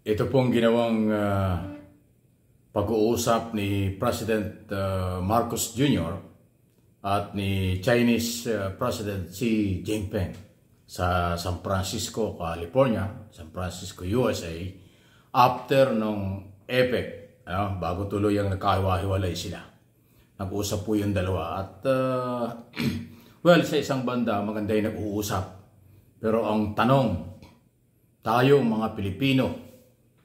Ito pong ginawang pag-uusap ni President Marcos Jr. at ni Chinese President Xi Jinping sa San Francisco, California, San Francisco, USA, after nung APEC, bago tuloy ang nagkahiwa-hiwalay sila. Nag-uusap po yung dalawa at well, sa isang banda maganda yung nag-uusap. Pero ang tanong, tayong mga Pilipino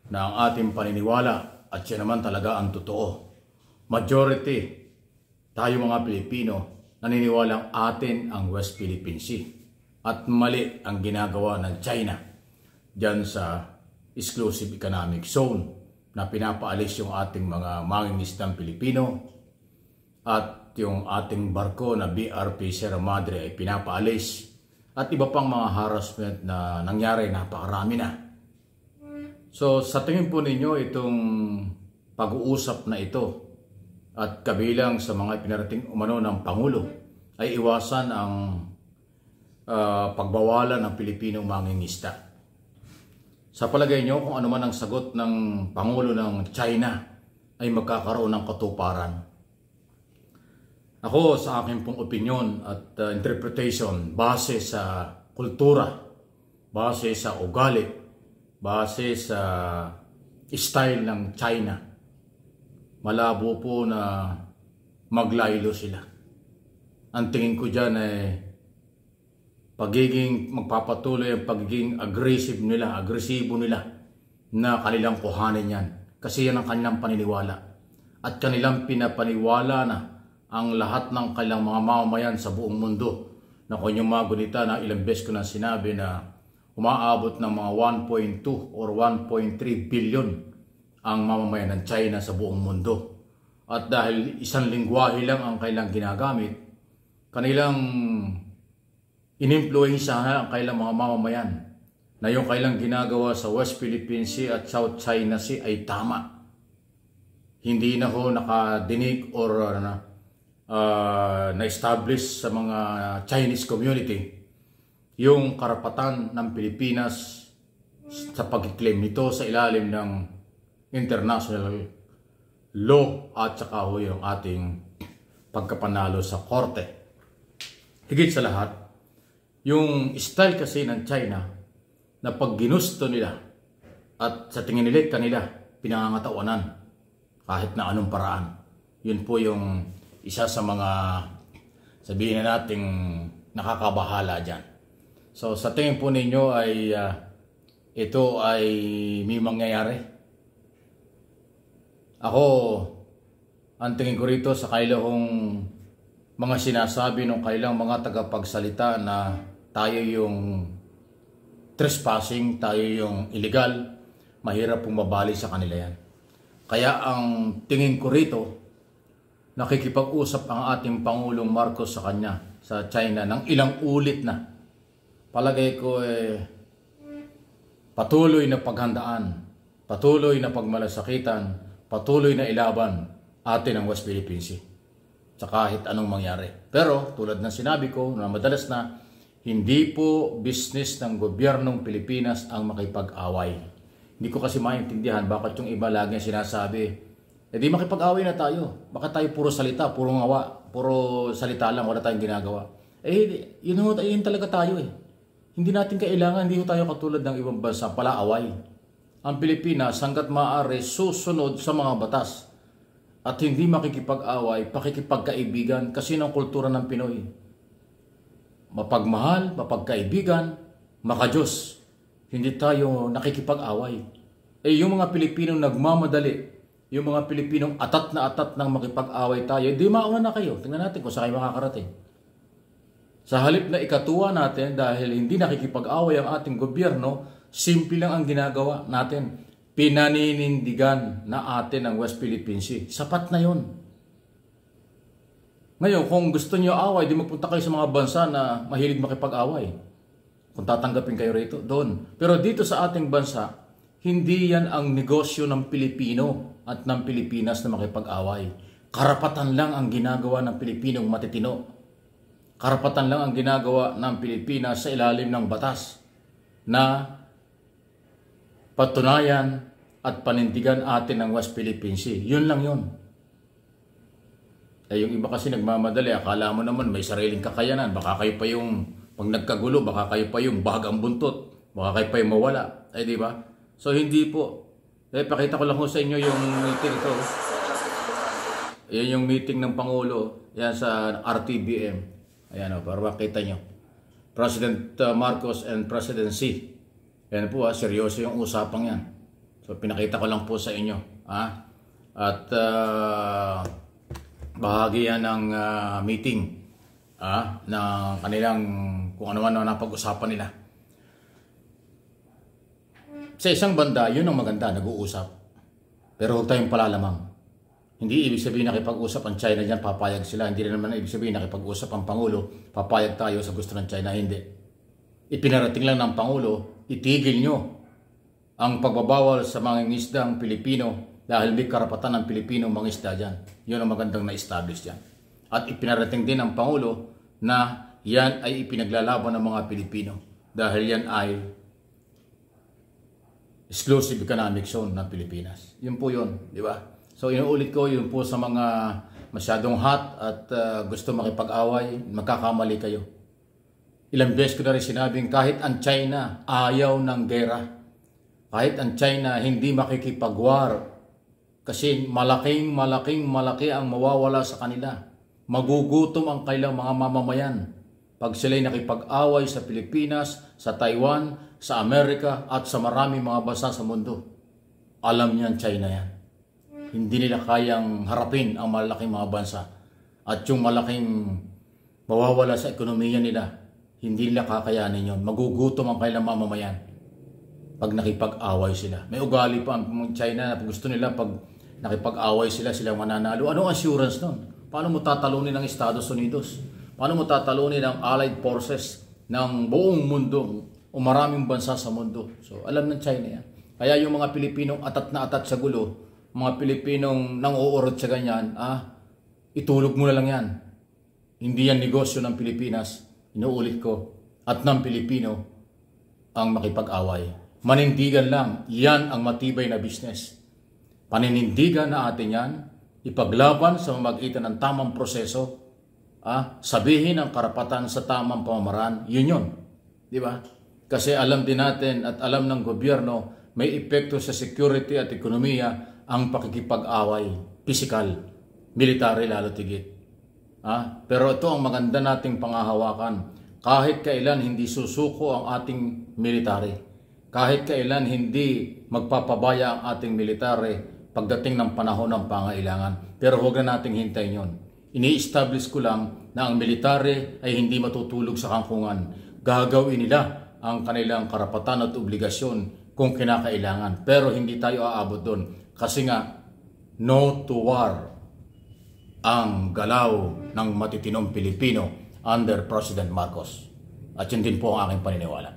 na ang ating paniniwala at siya naman talaga ang totoo. Majority, tayo mga Pilipino, naniniwalang atin ang West Philippine Sea at mali ang ginagawa ng China dyan sa exclusive economic zone na pinapaalis yung ating mga mangingisdang Pilipino at yung ating barko na BRP Sierra Madre ay pinapaalis at iba pang mga harassment na nangyari, napakarami na. So sa tingin po ninyo itong pag-uusap na ito at kabilang sa mga pinarating umano ng Pangulo ay iwasan ang pagbawalan ng Pilipinong mangingisda. Sa palagay nyo, kung ano man ang sagot ng Pangulo ng China ay magkakaroon ng katuparan. Ako sa aking pong opinion at interpretation base sa kultura, base sa ugali, base sa style ng China, malabo po na maglaylo sila. Ang tingin ko dyan ay magpapatuloy ang pagiging agresibo nila na kanilang kuhanin yan. Kasi yan ang kanilang paniniwala. At kanilang pinapaniwala na ang lahat ng kanilang mga mamamayan sa buong mundo. Na kung yung mga gunita na ilang beses ko na sinabi na umaabot ng mga 1.2 or 1.3 billion ang mamamayan ng China sa buong mundo. At dahil isang lingwahe lang ang kailang ginagamit, kanilang inimpluwensyahan ang kailang mga mamamayan na yung kailang ginagawa sa West Philippine Sea at South China Sea ay tama. Hindi na ho nakadinig or na-establish sa mga Chinese community yung karapatan ng Pilipinas sa pag-claim nito sa ilalim ng international law at saka ho yung ating pagkapanalo sa korte. Higit sa lahat, yung style kasi ng China na pag ginusto nila at sa tingin nila kanila pinangangatawanan kahit na anong paraan. Yun po yung isa sa mga sabihin na nating nakakabahala dyan. So sa tingin po ninyo ay ito ay may mangyayari. Ako, ang tingin ko rito sa kailang mga sinasabi ng kailang mga tagapagsalita na tayo yung trespassing, tayo yung illegal, mahirap pong mabali sa kanila yan. Kaya ang tingin ko rito, nakikipag-usap ang ating Pangulong Marcos sa kanya, sa China, ng ilang ulit na. Palagay ko patuloy na paghandaan, patuloy na pagmalasakitan, patuloy na ilaban atin ang West Philippine Sea sa kahit anong mangyari. Pero tulad ng sinabi ko na madalas na, hindi po business ng gobyernong Pilipinas ang makipag-away. Hindi ko kasi maintindihan bakit yung iba lagi sinasabi, di makipag-away na tayo. Bakit tayo puro salita, puro ngawa, puro salita lang, wala tayong ginagawa. Yun talaga tayo . Hindi natin kailangan, hindi tayo katulad ng ibang bansa, palaaway. Ang Pilipinas, hanggat maaari, susunod sa mga batas. At hindi makikipag-away, pakikipagkaibigan, kasi ng kultura ng Pinoy. Mapagmahal, mapagkaibigan, makajos. Hindi tayo nakikipag-away. Yung mga Pilipinong nagmamadali, yung mga Pilipinong atat na makipag-away tayo, di mauna na kayo. Tingnan natin kung saan kayo makakarating. Sa halip na ikatuwa natin dahil hindi nakikipag-away ang ating gobyerno, simple lang ang ginagawa natin. Pinaninindigan na atin ang West Philippine Sea. Sapat na yun. Ngayon, kung gusto niyo away, di magpunta kayo sa mga bansa na mahilig makipag-away. Kung tatanggapin kayo rito, doon. Pero dito sa ating bansa, hindi yan ang negosyo ng Pilipino at ng Pilipinas na makipag-away. Karapatan lang ang ginagawa ng Pilipinong matitino. Karapatan lang ang ginagawa ng Pilipinas sa ilalim ng batas na patunayan at panindigan atin ng West Philippine Sea. Yun lang yun. Eh, yung iba kasi nagmamadali, akala mo naman may sariling kakayanan. Baka kayo pa yung, pag nagkagulo, baka kayo pa yung bahagang buntot. Baka kayo pa yung mawala. Eh, di ba? So, hindi po. Eh, pakita ko lang sa inyo yung meeting ito. Yan yung meeting ng Pangulo. Yan sa RTBM. Ayan o, para makita nyo. President Marcos and President Xi. Yan po seryoso yung usapang yan. So pinakita ko lang po sa inyo. At bahagi yan ng meeting na kanilang kung ano man napag-usapan nila. Sa isang banda, yun ang maganda, nag-uusap. Pero huwag tayong palalamang. Hindi ibig sabihin nakipag-usap ang China dyan, papayag sila. Hindi rin naman ibig sabihin nakipag-usap ang Pangulo, papayag tayo sa gusto ng China. Hindi. Ipinarating lang ng Pangulo, itigil nyo ang pagbabawal sa mga isdang Pilipino dahil may karapatan ng Pilipino mangisda dyan. Yun ang magandang na-establish dyan. At ipinarating din ng Pangulo na yan ay ipinaglalaban ng mga Pilipino dahil yan ay exclusive economic zone ng Pilipinas. Yun po yun, di ba? So inuulit ko yun po sa mga masyadong hot at gusto makipag-away, magkakamali kayo. Ilang beses ko na rin sinabing kahit ang China ayaw ng gera. Kahit ang China hindi makikipagwar kasi malaki ang mawawala sa kanila. Magugutom ang kailang mga mamamayan pag sila'y nakipag-away sa Pilipinas, sa Taiwan, sa Amerika at sa maraming mga bansa sa mundo. Alam niyan China yan. Hindi nila kayang harapin ang malaking mga bansa. At yung malaking mawawala sa ekonomiya nila, hindi nila kakayanin yon. Magugutom ang kailang mamamayan pag nakipag-away sila. May ugali pa ang China na gusto nila pag nakipag-away sila, silang mananalo. Anong assurance nun? Paano mo tatalunin ang Estados Unidos? Paano mo tatalunin ang allied forces ng buong mundo o maraming bansa sa mundo? So, alam ng China yan. Kaya yung mga Pilipinong atat na atat sa gulo, mga Pilipinong nang-uurot sa ganyan, itulog mo na lang yan. Hindi yan negosyo ng Pilipinas, inuulit ko, at ng Pilipino ang makipag-away. Manindigan lang, yan ang matibay na business. Paninindigan na atin yan, ipaglaban sa mamagitan ng tamang proseso, sabihin ang karapatan sa tamang pamamaraan, yun. Di ba? Kasi alam din natin at alam ng gobyerno, may epekto sa security at ekonomiya ang pakikipag-away, physical, military lalo tigit. Pero ito ang maganda nating pangahawakan. Kahit kailan hindi susuko ang ating military. Kahit kailan hindi magpapabaya ang ating military pagdating ng panahon ng pangailangan. Pero huwag na nating hintayin yun. Ini-establish ko lang na ang military ay hindi matutulog sa kangkungan. Gagawin nila ang kanilang karapatan at obligasyon kung kinakailangan. Pero hindi tayo aabot doon. Kasi nga, no to war ang galaw ng matitinong Pilipino under President Marcos. At yun din po ang aking paniniwala.